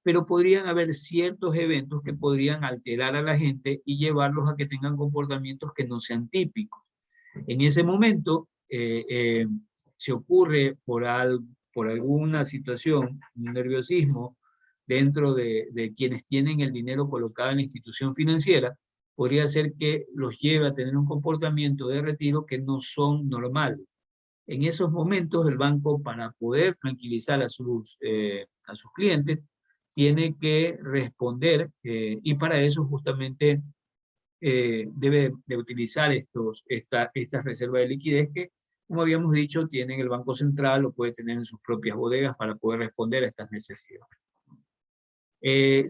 pero podrían haber ciertos eventos que podrían alterar a la gente y llevarlos a que tengan comportamientos que no sean típicos. En ese momento, se ocurre por alguna situación, un nerviosismo dentro de quienes tienen el dinero colocado en la institución financiera, podría ser que los lleve a tener un comportamiento de retiro que no son normales. En esos momentos, el banco, para poder tranquilizar a sus clientes, tiene que responder, y para eso justamente debe de utilizar estas reservas de liquidez que, como habíamos dicho, tienen el Banco Central o puede tener en sus propias bodegas para poder responder a estas necesidades.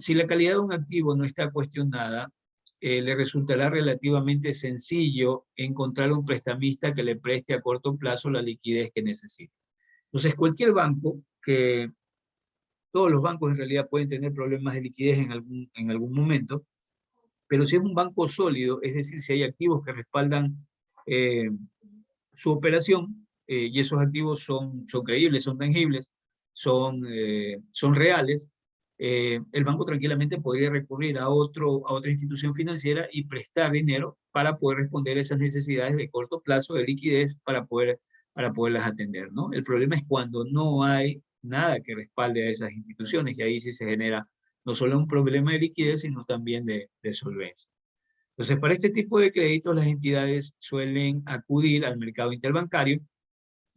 Si la calidad de un activo no está cuestionada, le resultará relativamente sencillo encontrar un prestamista que le preste a corto plazo la liquidez que necesita. Entonces, cualquier banco, todos los bancos en realidad pueden tener problemas de liquidez en algún momento, pero si es un banco sólido, es decir, si hay activos que respaldan su operación, y esos activos son creíbles, son tangibles, son reales, el banco tranquilamente podría recurrir a otra institución financiera y prestar dinero para poder responder a esas necesidades de corto plazo de liquidez para poderlas atender, ¿no? El problema es cuando no hay nada que respalde a esas instituciones, y ahí sí se genera no solo un problema de liquidez, sino también de solvencia. Entonces, para este tipo de créditos, las entidades suelen acudir al mercado interbancario,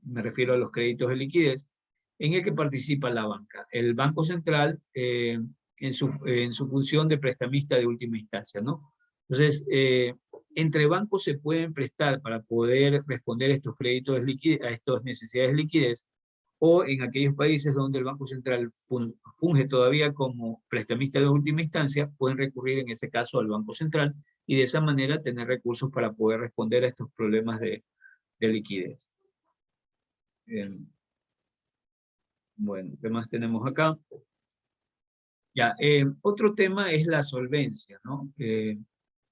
me refiero a los créditos de liquidez, en el que participa la banca. El Banco Central, en su función de prestamista de última instancia, ¿no? Entonces, entre bancos se pueden prestar para poder responder a estos créditos de liquidez, a estas necesidades de liquidez, o en aquellos países donde el Banco Central funge todavía como prestamista de última instancia, pueden recurrir en ese caso al Banco Central y de esa manera tener recursos para poder responder a estos problemas de liquidez. Bien. Bueno, ¿qué más tenemos acá? Ya, otro tema es la solvencia, ¿no?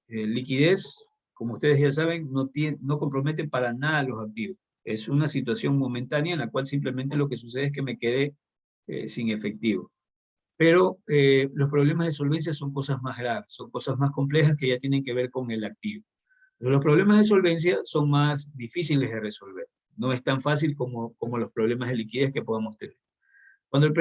Liquidez, como ustedes ya saben, no compromete para nada los activos. Es una situación momentánea en la cual simplemente lo que sucede es que me quedé sin efectivo. Pero los problemas de solvencia son cosas más graves, son cosas más complejas que ya tienen que ver con el activo. Pero los problemas de solvencia son más difíciles de resolver. No es tan fácil como los problemas de liquidez que podamos tener. Cuando los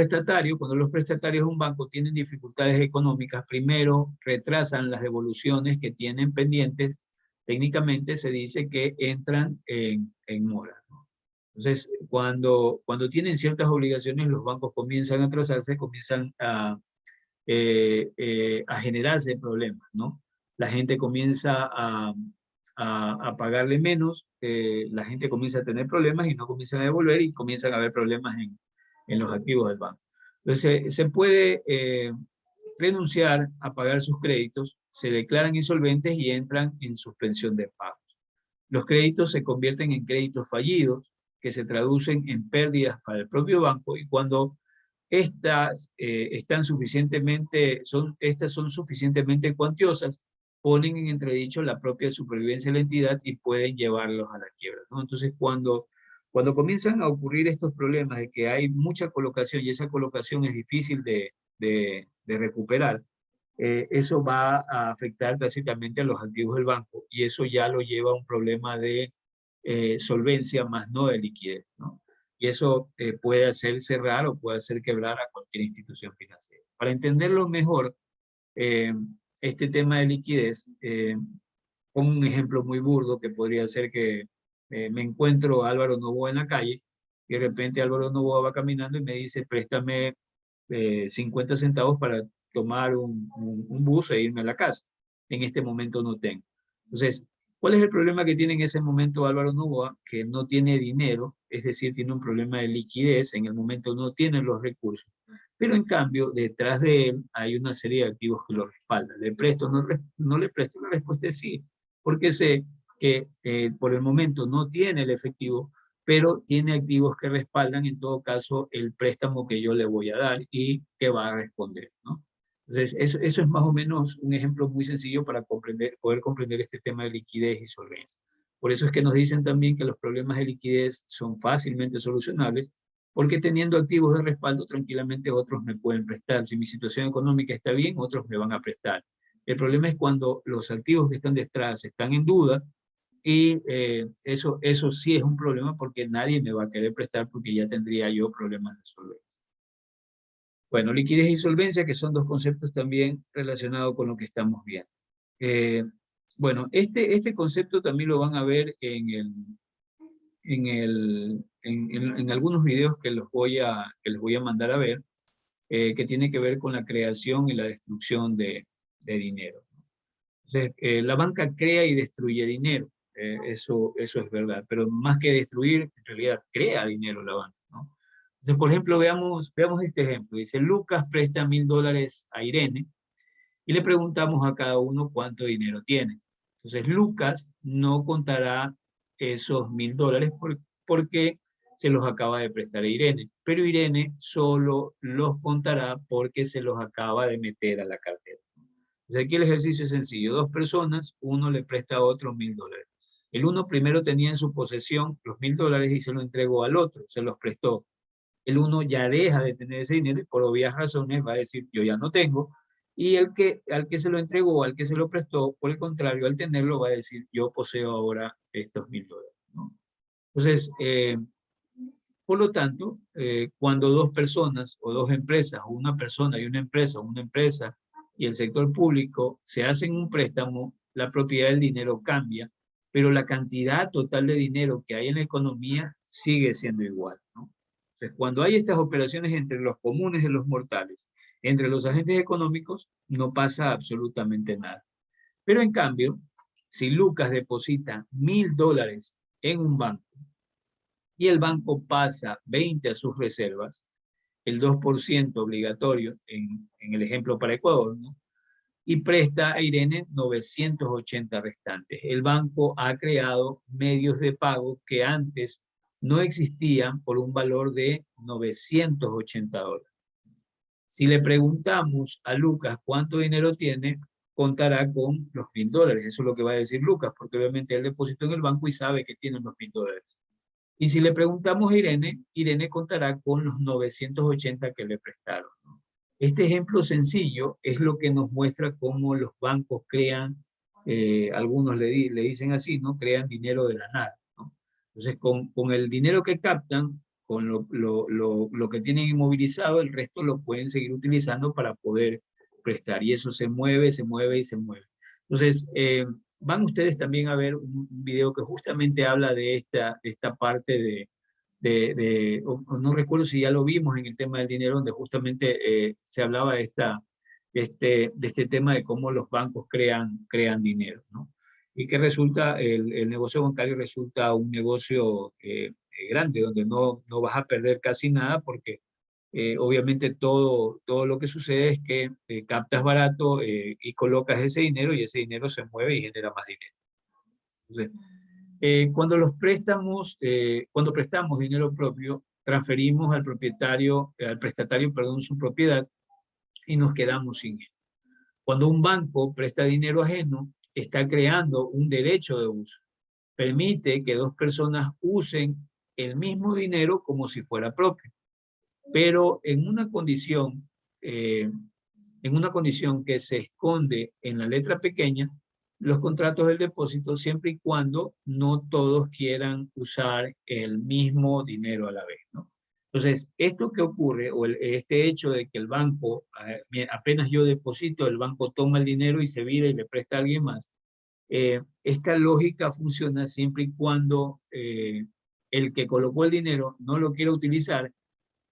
prestatarios de un banco tienen dificultades económicas, primero retrasan las devoluciones que tienen pendientes. Técnicamente se dice que entran en mora, ¿no? Entonces, cuando tienen ciertas obligaciones, los bancos comienzan a atrasarse, comienzan a generarse problemas, ¿no? La gente comienza a pagarle menos, la gente comienza a tener problemas y no comienzan a devolver y comienzan a haber problemas en los activos del banco. Entonces, se puede renunciar a pagar sus créditos, se declaran insolventes y entran en suspensión de pagos. Los créditos se convierten en créditos fallidos, que se traducen en pérdidas para el propio banco, y cuando estas son suficientemente cuantiosas, ponen en entredicho la propia supervivencia de la entidad y pueden llevarlos a la quiebra, ¿no? Entonces, cuando comienzan a ocurrir estos problemas de que hay mucha colocación y esa colocación es difícil de recuperar, eso va a afectar básicamente a los activos del banco, y eso ya lo lleva a un problema de solvencia más no de liquidez, ¿no? Y eso puede hacer cerrar o puede hacer quebrar a cualquier institución financiera. Para entenderlo mejor, este tema de liquidez, pongo un ejemplo muy burdo que podría ser que me encuentro a Álvaro Novoa en la calle y de repente Álvaro Novoa va caminando y me dice, préstame 50 centavos para tomar un bus e irme a la casa. En este momento no tengo. Entonces, ¿cuál es el problema que tiene en ese momento Álvaro Novoa? Que no tiene dinero, es decir, tiene un problema de liquidez, en el momento no tiene los recursos. Pero en cambio, detrás de él hay una serie de activos que lo respaldan. ¿Le presto o no le presto? La respuesta es sí, porque sé que por el momento no tiene el efectivo, pero tiene activos que respaldan en todo caso el préstamo que yo le voy a dar y que va a responder, ¿no? Entonces, eso es más o menos un ejemplo muy sencillo para poder comprender este tema de liquidez y solvencia. Por eso es que nos dicen también que los problemas de liquidez son fácilmente solucionables porque teniendo activos de respaldo, tranquilamente otros me pueden prestar. Si mi situación económica está bien, otros me van a prestar. El problema es cuando los activos que están detrás están en duda, y eso sí es un problema porque nadie me va a querer prestar porque ya tendría yo problemas de solvencia. Bueno, liquidez y solvencia, que son dos conceptos también relacionados con lo que estamos viendo. Bueno, este concepto también lo van a ver en algunos videos que les voy a mandar a ver, que tiene que ver con la creación y la destrucción de dinero. Entonces, la banca crea y destruye dinero, eso es verdad, pero más que destruir, en realidad crea dinero la banca, ¿no? Entonces, por ejemplo, veamos este ejemplo. Dice, Lucas presta $1000 a Irene, y le preguntamos a cada uno cuánto dinero tiene. Entonces, Lucas no contará esos $1000 porque se los acaba de prestar a Irene, pero Irene solo los contará porque se los acaba de meter a la cartera. Entonces, aquí el ejercicio es sencillo. Dos personas, uno le presta a otro $1000. El uno primero tenía en su posesión los $1000 y se lo entregó al otro, se los prestó. El uno ya deja de tener ese dinero y por obvias razones va a decir, yo ya no tengo. Y al que se lo entregó, al que se lo prestó, por el contrario, al tenerlo va a decir, yo poseo ahora estos $1000, ¿no? Entonces, por lo tanto, cuando dos personas o dos empresas, o una persona y una empresa y el sector público se hacen un préstamo, la propiedad del dinero cambia, pero la cantidad total de dinero que hay en la economía sigue siendo igual, ¿no? Entonces, cuando hay estas operaciones entre los comunes de los mortales, entre los agentes económicos, no pasa absolutamente nada. Pero en cambio, si Lucas deposita $1000 en un banco y el banco pasa 20 a sus reservas, el 2% obligatorio en el ejemplo para Ecuador, ¿no? Y presta a Irene 980 restantes. El banco ha creado medios de pago que antes no existían por un valor de $980. Si le preguntamos a Lucas cuánto dinero tiene, contará con los $1000. Eso es lo que va a decir Lucas, porque obviamente él depositó en el banco y sabe que tiene los $1000. Y si le preguntamos a Irene, Irene contará con los 980 que le prestaron, ¿no? Este ejemplo sencillo es lo que nos muestra cómo los bancos crean, algunos le dicen así, ¿no? Crean dinero de la nada, ¿no? Entonces, con el dinero que captan, con lo que tienen inmovilizado, el resto lo pueden seguir utilizando para poder prestar. Y eso se mueve, se mueve y se mueve. Entonces, van ustedes también a ver un video que justamente habla de esta parte no recuerdo si ya lo vimos en el tema del dinero, donde justamente se hablaba de este tema de cómo los bancos crean dinero, ¿no? Y que resulta, el negocio bancario resulta un negocio grande, donde no vas a perder casi nada, porque obviamente todo lo que sucede es que captas barato y colocas ese dinero, y ese dinero se mueve y genera más dinero. Entonces, cuando prestamos dinero propio, transferimos al prestatario, perdón, su propiedad, y nos quedamos sin él. Cuando un banco presta dinero ajeno, está creando un derecho de uso. Permite que dos personas usen el mismo dinero como si fuera propio, pero en una condición que se esconde en la letra pequeña, los contratos del depósito, siempre y cuando no todos quieran usar el mismo dinero a la vez, ¿no? Entonces, esto que ocurre, o este hecho de que el banco, apenas yo deposito, el banco toma el dinero y se vira y le presta a alguien más, esta lógica funciona siempre y cuando el que colocó el dinero no lo quiera utilizar,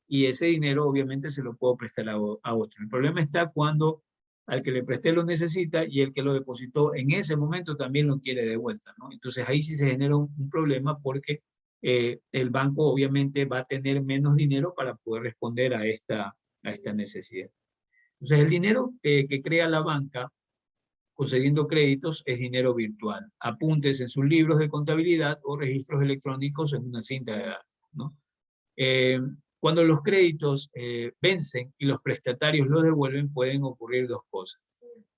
y ese dinero obviamente se lo puedo prestar a otro. El problema está cuando al que le presté lo necesita y el que lo depositó en ese momento también lo quiere de vuelta, ¿no? Entonces ahí sí se genera un problema, porque el banco obviamente va a tener menos dinero para poder responder a esta necesidad. Entonces el dinero que crea la banca concediendo créditos es dinero virtual. Apuntes en sus libros de contabilidad o registros electrónicos en una cinta de datos, ¿no? Cuando los créditos vencen y los prestatarios los devuelven, pueden ocurrir dos cosas: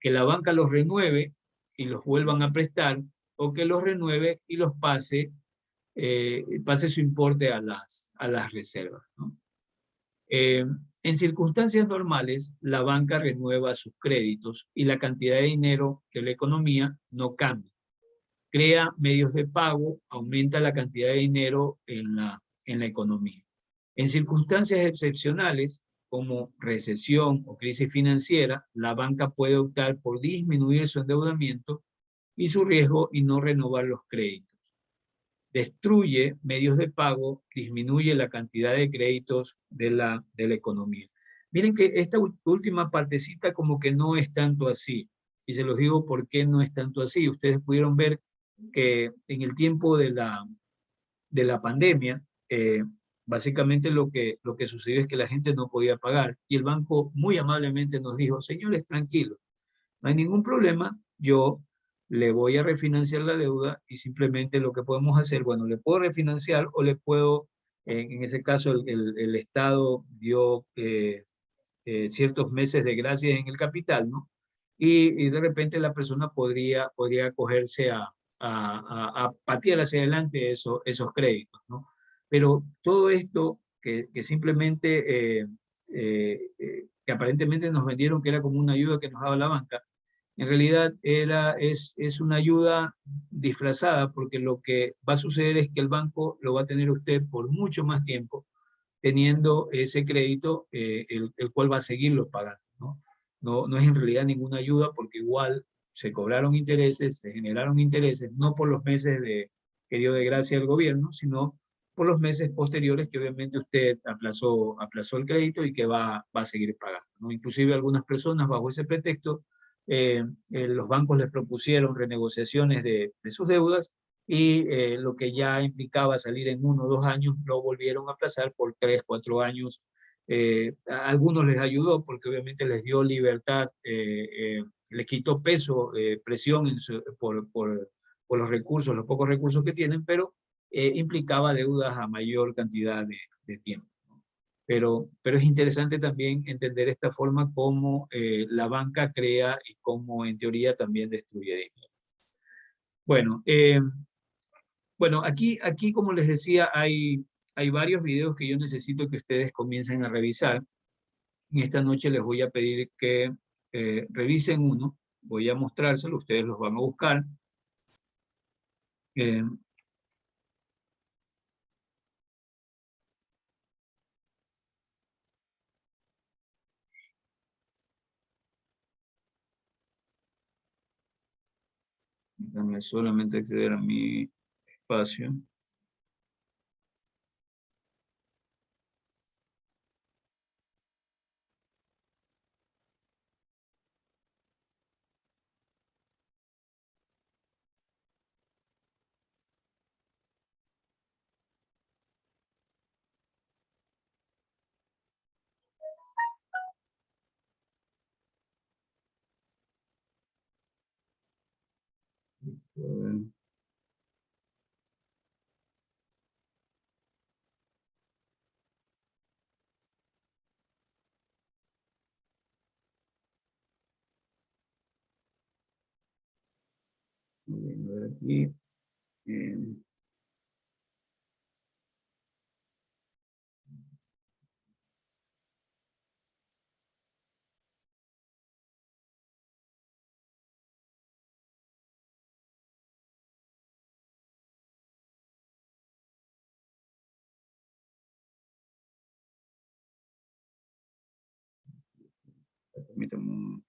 que la banca los renueve y los vuelvan a prestar, o que los renueve y los pase pase su importe a las reservas, ¿no? En circunstancias normales, la banca renueva sus créditos y la cantidad de dinero de la economía no cambia. Crea medios de pago, aumenta la cantidad de dinero en la economía. En circunstancias excepcionales, como recesión o crisis financiera, la banca puede optar por disminuir su endeudamiento y su riesgo y no renovar los créditos. Destruye medios de pago, disminuye la cantidad de créditos de la economía. Miren que esta última partecita como que no es tanto así. Y se los digo por qué no es tanto así. Ustedes pudieron ver que en el tiempo de la pandemia, básicamente lo que sucedió es que la gente no podía pagar. Y el banco muy amablemente nos dijo, señores, tranquilos, no hay ningún problema, yo le voy a refinanciar la deuda y simplemente lo que podemos hacer, bueno, le puedo refinanciar o le puedo, en ese caso el Estado dio ciertos meses de gracia en el capital, ¿no? Y de repente la persona podría acogerse a patear hacia adelante esos créditos, ¿no? Pero todo esto que simplemente, que aparentemente nos vendieron que era como una ayuda que nos daba la banca, en realidad es una ayuda disfrazada, porque lo que va a suceder es que el banco lo va a tener usted por mucho más tiempo, teniendo ese crédito, el cual va a seguirlo pagando, ¿no? No es en realidad ninguna ayuda, porque igual se cobraron intereses, se generaron intereses, no por los meses que dio de gracia el gobierno, sino por los meses posteriores que obviamente usted aplazó el crédito y que va a seguir pagando, ¿no? Inclusive algunas personas bajo ese pretexto, los bancos les propusieron renegociaciones de sus deudas y lo que ya implicaba salir en 1 o 2 años lo volvieron a aplazar por 3, 4 años. A algunos les ayudó porque obviamente les dio libertad, les quitó peso, presión por los recursos, los pocos recursos que tienen, pero implicaba deudas a mayor cantidad de tiempo. Pero es interesante también entender esta forma cómo la banca crea y cómo en teoría también destruye dinero. Bueno, aquí como les decía, hay varios videos que yo necesito que ustedes comiencen a revisar. En esta noche les voy a pedir que revisen uno. Voy a mostrárselo, ustedes los van a buscar. Eh, Déjame solamente acceder a mi espacio. A ver. Muy bien, a ver aquí. Eh, Permítame un...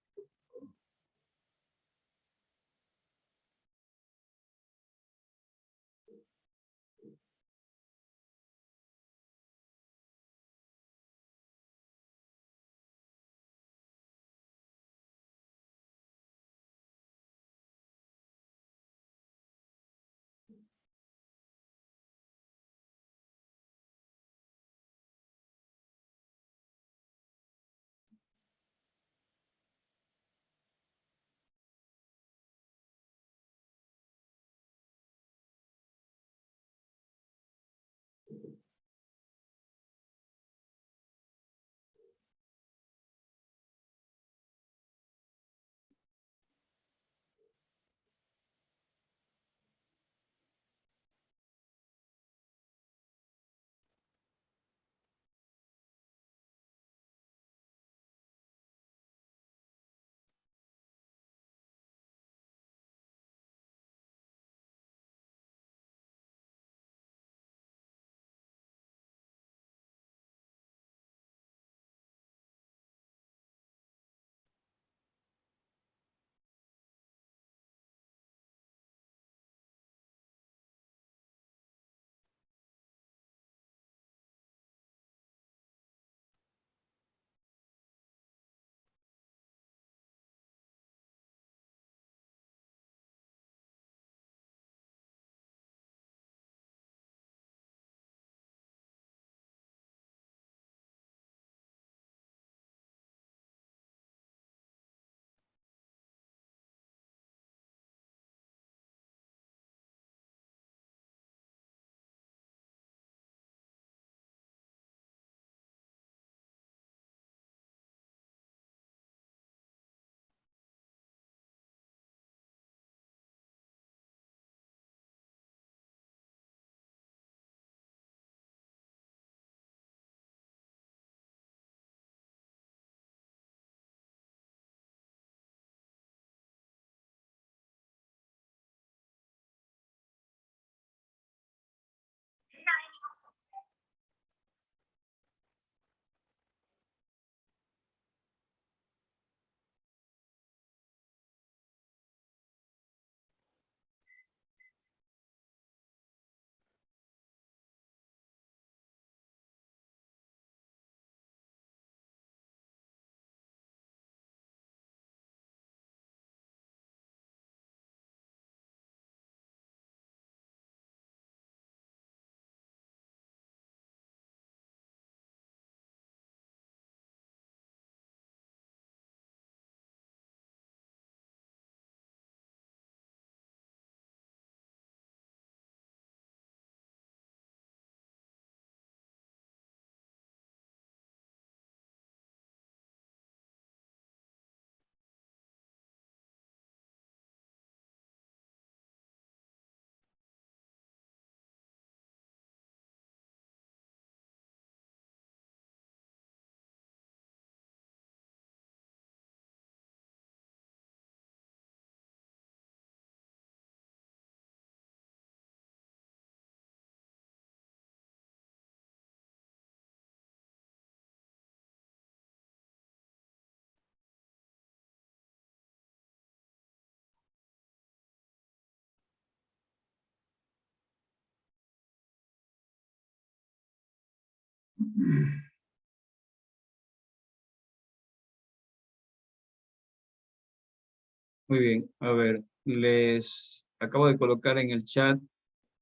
Muy bien, a ver, les acabo de colocar en el chat,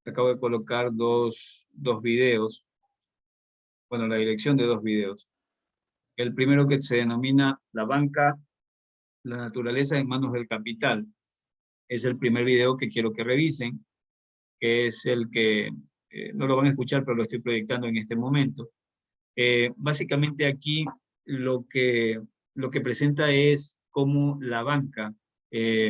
acabo de colocar dos videos, bueno, la dirección de dos videos. El primero que se denomina La banca, la naturaleza en manos del capital. Es el primer video que quiero que revisen, que es el que, no lo van a escuchar, pero lo estoy proyectando en este momento. Básicamente aquí lo que presenta es cómo la banca,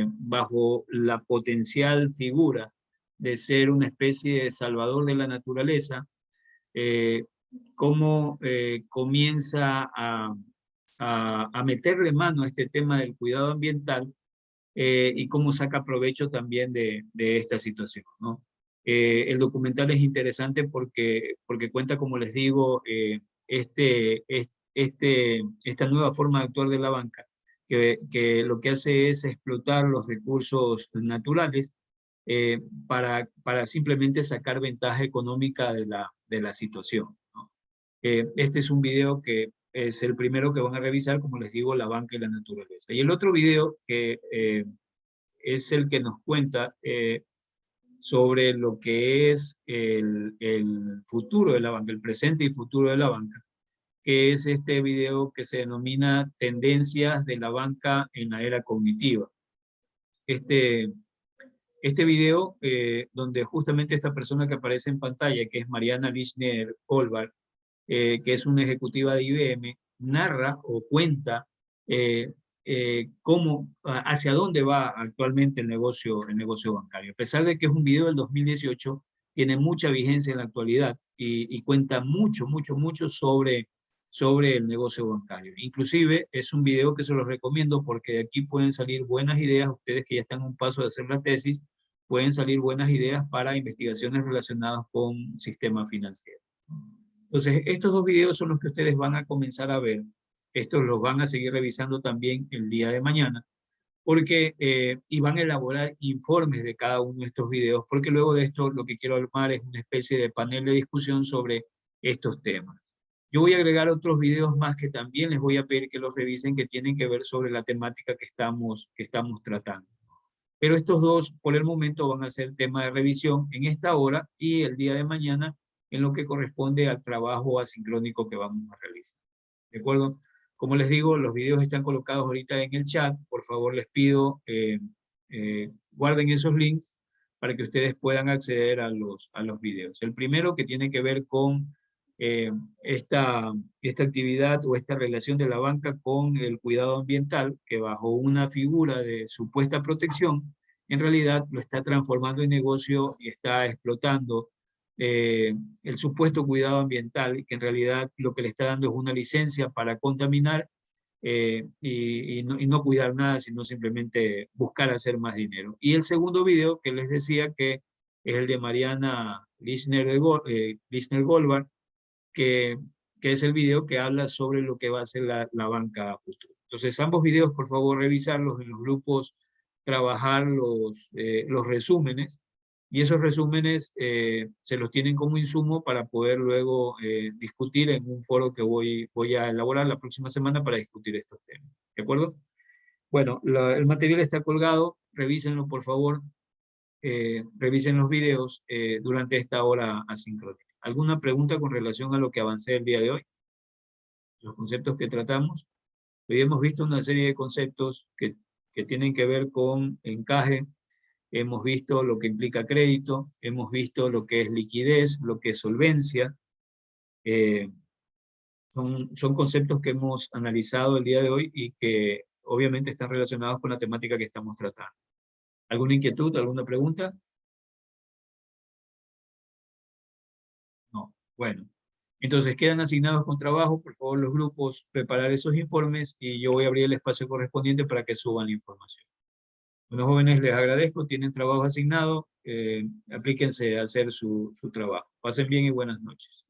bajo la potencial figura de ser una especie de salvador de la naturaleza, cómo comienza a meterle mano a este tema del cuidado ambiental y cómo saca provecho también de esta situación, ¿no? El documental es interesante porque cuenta, como les digo, esta nueva forma de actuar de la banca, que lo que hace es explotar los recursos naturales para simplemente sacar ventaja económica de la situación, ¿no? Este es un video que es el primero que van a revisar, como les digo, la banca y la naturaleza. Y el otro video que es el que nos cuenta sobre lo que es el futuro de la banca, el presente y futuro de la banca, que es este video que se denomina Tendencias de la banca en la era cognitiva. Este video, donde justamente esta persona que aparece en pantalla, que es Mariana Lishner-Goldberg, que es una ejecutiva de IBM, narra o cuenta hacia dónde va actualmente el negocio bancario. A pesar de que es un video del 2018, tiene mucha vigencia en la actualidad y cuenta mucho sobre el negocio bancario. Inclusive es un video que se los recomiendo porque de aquí pueden salir buenas ideas. Ustedes que ya están a un paso de hacer la tesis, pueden salir buenas ideas para investigaciones relacionadas con sistemas financieros. Entonces, estos dos videos son los que ustedes van a comenzar a ver. Estos los van a seguir revisando también el día de mañana, porque, y van a elaborar informes de cada uno de estos videos, porque luego de esto lo que quiero armar es una especie de panel de discusión sobre estos temas. Yo voy a agregar otros videos más que también les voy a pedir que los revisen, que tienen que ver sobre la temática que estamos tratando. Pero estos dos, por el momento, van a ser tema de revisión en esta hora y el día de mañana, en lo que corresponde al trabajo asincrónico que vamos a realizar. ¿De acuerdo? Como les digo, los videos están colocados ahorita en el chat. Por favor, les pido, guarden esos links para que ustedes puedan acceder a los videos. El primero, que tiene que ver con esta actividad o esta relación de la banca con el cuidado ambiental, que bajo una figura de supuesta protección, en realidad lo está transformando en negocio y está explotando el supuesto cuidado ambiental, que en realidad lo que le está dando es una licencia para contaminar y no cuidar nada, sino simplemente buscar hacer más dinero. Y el segundo video que les decía, que es el de Mariana Lishner-Goldberg, que es el video que habla sobre lo que va a ser la banca a futuro. Entonces, ambos videos, por favor, revisarlos en los grupos, trabajar los resúmenes, y esos resúmenes se los tienen como insumo para poder luego discutir en un foro que voy a elaborar la próxima semana para discutir estos temas. ¿De acuerdo? Bueno, el material está colgado, revísenlo por favor, revisen los videos durante esta hora asincrónica. ¿Alguna pregunta con relación a lo que avancé el día de hoy? Los conceptos que tratamos. Hoy hemos visto una serie de conceptos que tienen que ver con encaje, hemos visto lo que implica crédito, hemos visto lo que es liquidez, lo que es solvencia. Son conceptos que hemos analizado el día de hoy y que obviamente están relacionados con la temática que estamos tratando. ¿Alguna inquietud, alguna pregunta? No. Bueno, entonces quedan asignados con trabajo, por favor los grupos preparar esos informes y yo voy a abrir el espacio correspondiente para que suban la información. Bueno, jóvenes, les agradezco, tienen trabajo asignado, aplíquense a hacer su trabajo. Pasen bien y buenas noches.